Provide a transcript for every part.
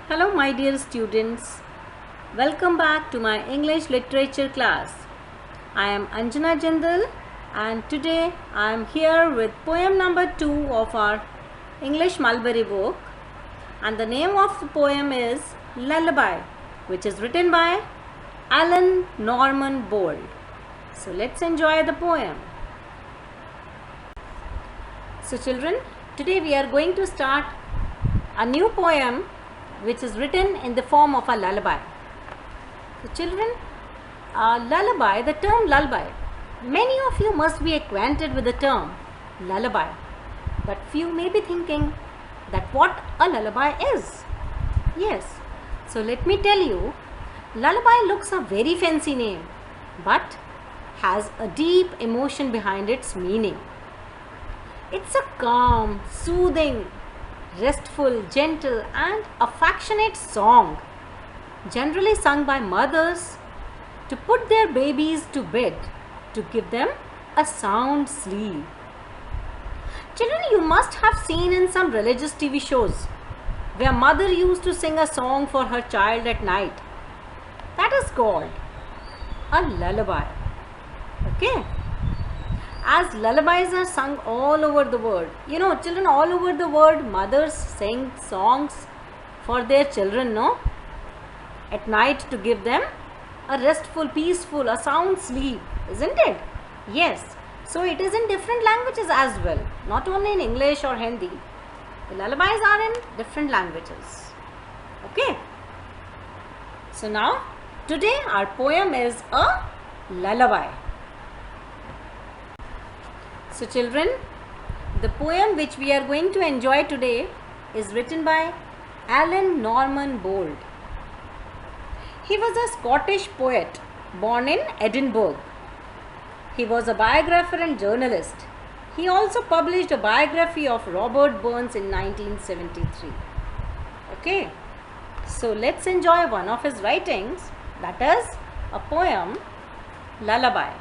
Hello my dear students, welcome back to my English literature class. I am Anjana Jindal and today I am here with poem number 2 of our English Mulberry book, and the name of the poem is Lullaby, which is written by Alan Norman Bold. So let's enjoy the poem. So children, today we are going to start a new poem which is written in the form of a lullaby. So children, lullaby, the term lullaby, many of you must be acquainted with the term lullaby, but few may be thinking that what a lullaby is. Yes, so let me tell you, lullaby looks a very fancy name, but has a deep emotion behind its meaning. It's a calm, soothing, restful, gentle and affectionate song, generally sung by mothers to put their babies to bed, to give them a sound sleep. Children, you must have seen in some religious TV shows where mother used to sing a song for her child at night. That is called a lullaby. Okay? As lullabies are sung all over the world. You know, children, all over the world, mothers sing songs for their children, no? At night to give them a restful, peaceful, a sound sleep, isn't it? Yes. So it is in different languages as well, not only in English or Hindi. The lullabies are in different languages. Okay? So now, today our poem is a lullaby. So children, the poem which we are going to enjoy today is written by Alan Norman Bold. He was a Scottish poet born in Edinburgh. He was a biographer and journalist. He also published a biography of Robert Burns in 1973. Okay, so let's enjoy one of his writings, that is a poem, Lullaby.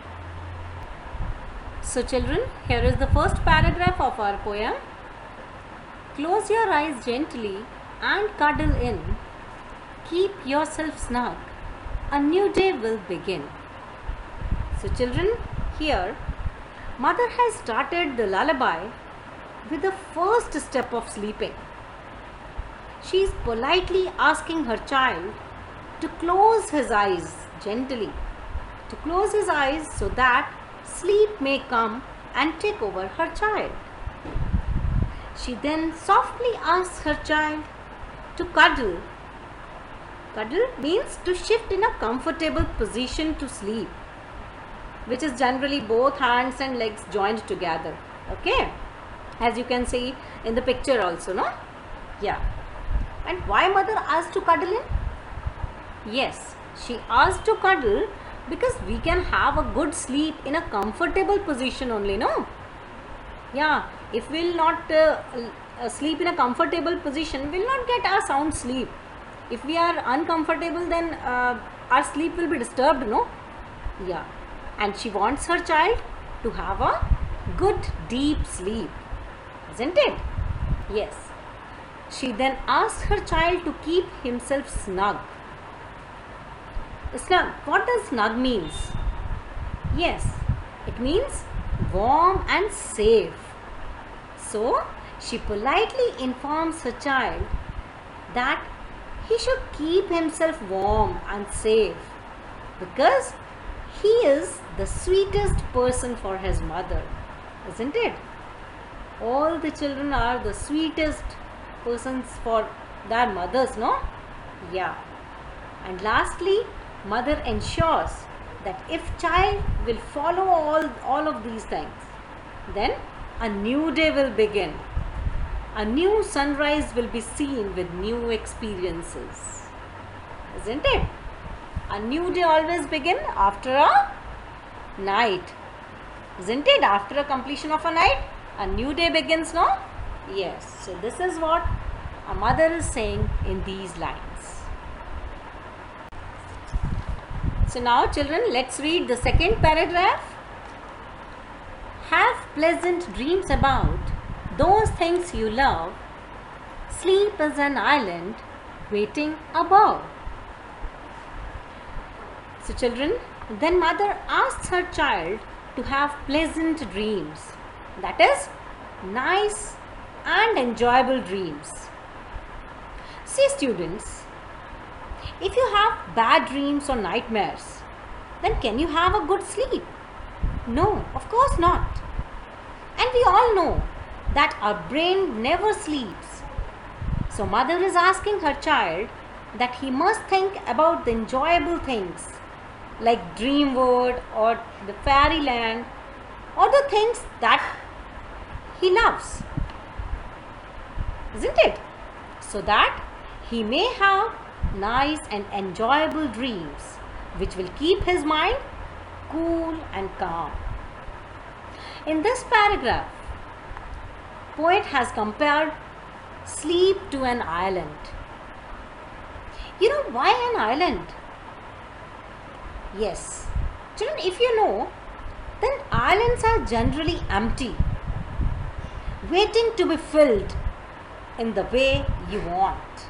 So children, here is the first paragraph of our poem. Close your eyes gently and cuddle in. Keep yourself snug. A new day will begin. So children, here mother has started the lullaby with the first step of sleeping. She is politely asking her child to close his eyes gently. To close his eyes so that sleep may come and take over her child. She then softly asks her child to cuddle. Cuddle means to shift in a comfortable position to sleep, which is generally both hands and legs joined together. Okay, as you can see in the picture also, no? Yeah. And why mother asked to cuddle in? Yes, she asked to cuddle because we can have a good sleep in a comfortable position only, no? Yeah, if we will not sleep in a comfortable position, we will not get a sound sleep. If we are uncomfortable, then our sleep will be disturbed, no? Yeah, and she wants her child to have a good deep sleep, isn't it? Yes. She then asks her child to keep himself snug. Snug, what does snug means? Yes, it means warm and safe. So, she politely informs her child that he should keep himself warm and safe because he is the sweetest person for his mother, isn't it? All the children are the sweetest persons for their mothers, no? Yeah. And lastly, mother ensures that if child will follow all of these things, then a new day will begin. A new sunrise will be seen with new experiences. Isn't it? A new day always begin after a night. Isn't it? After a completion of a night, a new day begins, no? Yes. So this is what a mother is saying in these lines. So now children, let's read the second paragraph. Have pleasant dreams about those things you love. Sleep is an island waiting above. So children, then mother asks her child to have pleasant dreams, that is, nice and enjoyable dreams. See students, if you have bad dreams or nightmares, then can you have a good sleep? No, of course not. And we all know that our brain never sleeps. So mother is asking her child that he must think about the enjoyable things like dream world or the fairyland or the things that he loves, isn't it? So that he may have nice and enjoyable dreams which will keep his mind cool and calm. In this paragraph, poet has compared sleep to an island. You know why an island? Yes, children, if you know, then islands are generally empty, waiting to be filled in the way you want.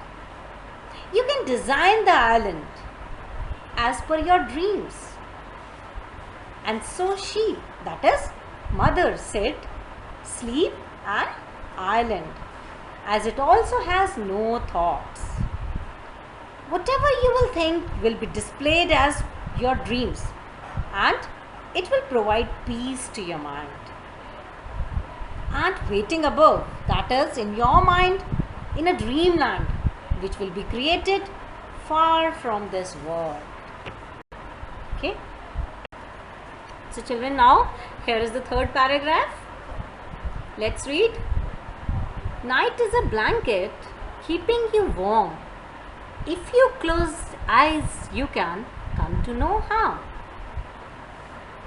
You can design the island as per your dreams. And so she, that is, mother, said, sleep an island, as it also has no thoughts. Whatever you will think will be displayed as your dreams, and it will provide peace to your mind. And waiting above, that is, in your mind, in a dreamland which will be created far from this world. Okay. So children, now here is the third paragraph. Let's read. Night is a blanket keeping you warm. If you close eyes, you can come to no harm.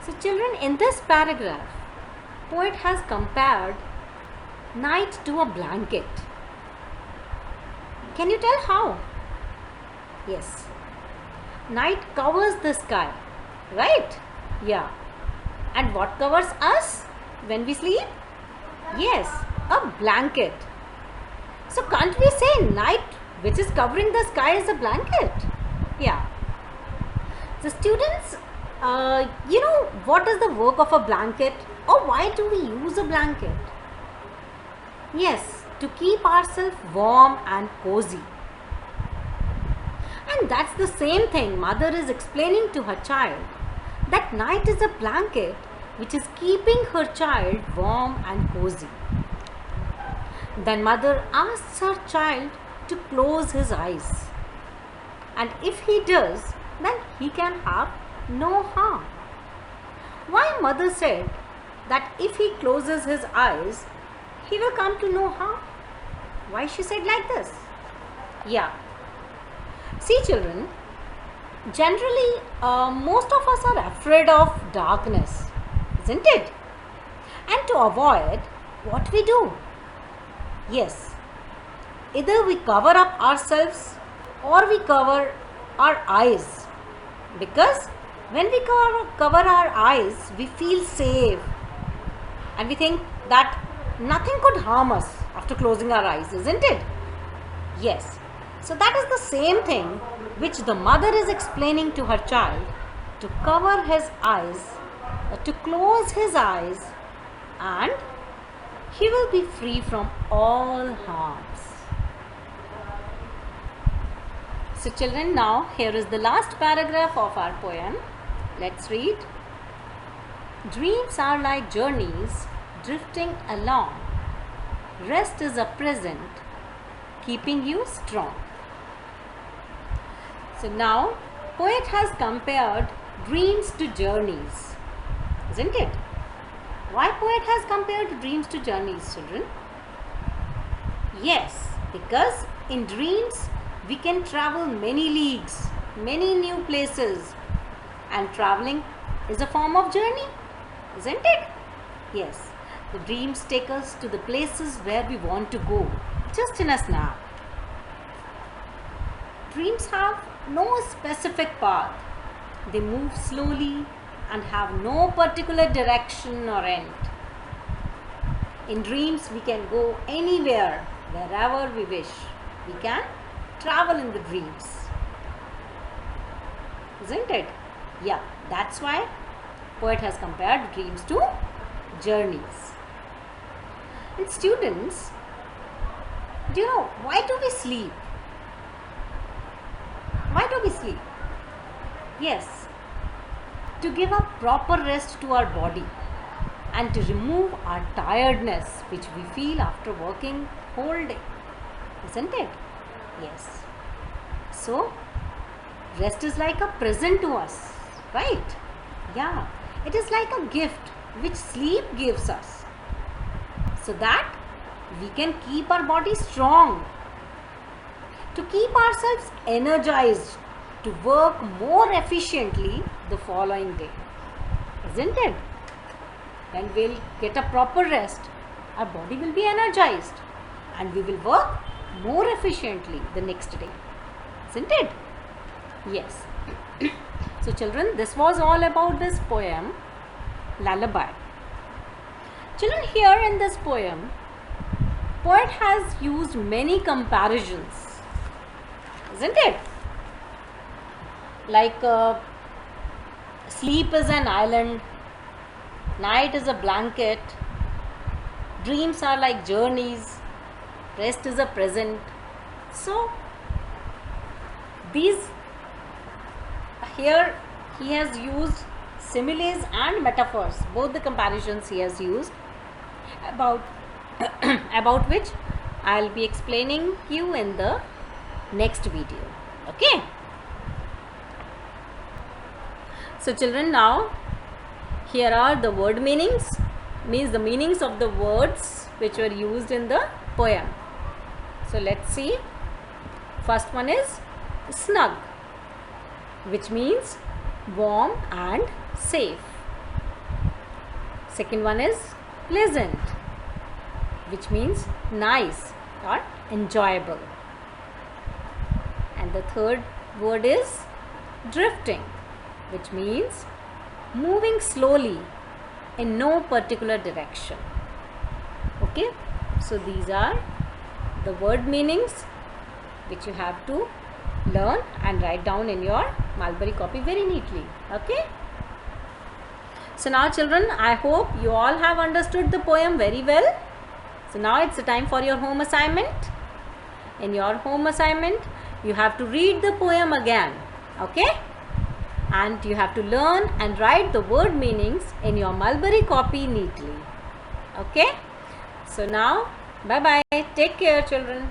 So children, in this paragraph, poet has compared night to a blanket. Can you tell how? Yes. Night covers the sky, right? Yeah. And what covers us when we sleep? Yes, a blanket. So can't we say night which is covering the sky is a blanket? Yeah. So students, you know what is the work of a blanket, or why do we use a blanket? Yes, to keep ourselves warm and cozy. And that's the same thing mother is explaining to her child, that night is a blanket which is keeping her child warm and cozy. Then mother asks her child to close his eyes, and if he does, then he can have no harm. Why mother said that if he closes his eyes, he will come to no harm? Why she said like this? Yeah. See children, generally most of us are afraid of darkness, isn't it? And to avoid, what we do? Yes, either we cover up ourselves or we cover our eyes, because when we cover our eyes, we feel safe and we think that nothing could harm us after closing our eyes, isn't it? Yes. So that is the same thing which the mother is explaining to her child, to cover his eyes, to close his eyes, and he will be free from all harms. So children, now here is the last paragraph of our poem. Let's read. Dreams are like journeys drifting along. Rest is a present keeping you strong. So now poet has compared dreams to journeys, isn't it? Why poet has compared dreams to journeys, children? Yes, because in dreams we can travel many leagues, many new places, and traveling is a form of journey, isn't it? Yes, the dreams take us to the places where we want to go, just in a snap. Dreams have no specific path. They move slowly and have no particular direction or end. In dreams, we can go anywhere, wherever we wish. We can travel in the dreams. Isn't it? Yeah, that's why poet has compared dreams to journeys. And students, do you know why do we sleep? Why do we sleep? Yes, to give a proper rest to our body and to remove our tiredness which we feel after working whole day. Isn't it? Yes. So, rest is like a present to us, right? Yeah, it is like a gift which sleep gives us, so that we can keep our body strong, to keep ourselves energized to work more efficiently the following day. Isn't it? When we'll get a proper rest, our body will be energized and we will work more efficiently the next day. Isn't it? Yes. So children, this was all about this poem, Lullaby. Children, here in this poem, poet has used many comparisons. Isn't it? Like sleep is an island, night is a blanket, dreams are like journeys, rest is a present. So these here he has used similes and metaphors, both the comparisons he has used, about about which I'll be explaining you in the next video. Okay. So children, now here are the word meanings, means the meanings of the words which were used in the poem. So let's see. First one is snug, which means warm and safe. Second one is pleasant, which means nice or enjoyable. And the third word is drifting, which means moving slowly in no particular direction. Okay, so these are the word meanings which you have to learn and write down in your Mulberry copy very neatly. Okay. So now children, I hope you all have understood the poem very well. So now it's the time for your home assignment. In your home assignment, you have to read the poem again. Okay. And you have to learn and write the word meanings in your Mulberry copy neatly. Okay. So now, bye bye. Take care children.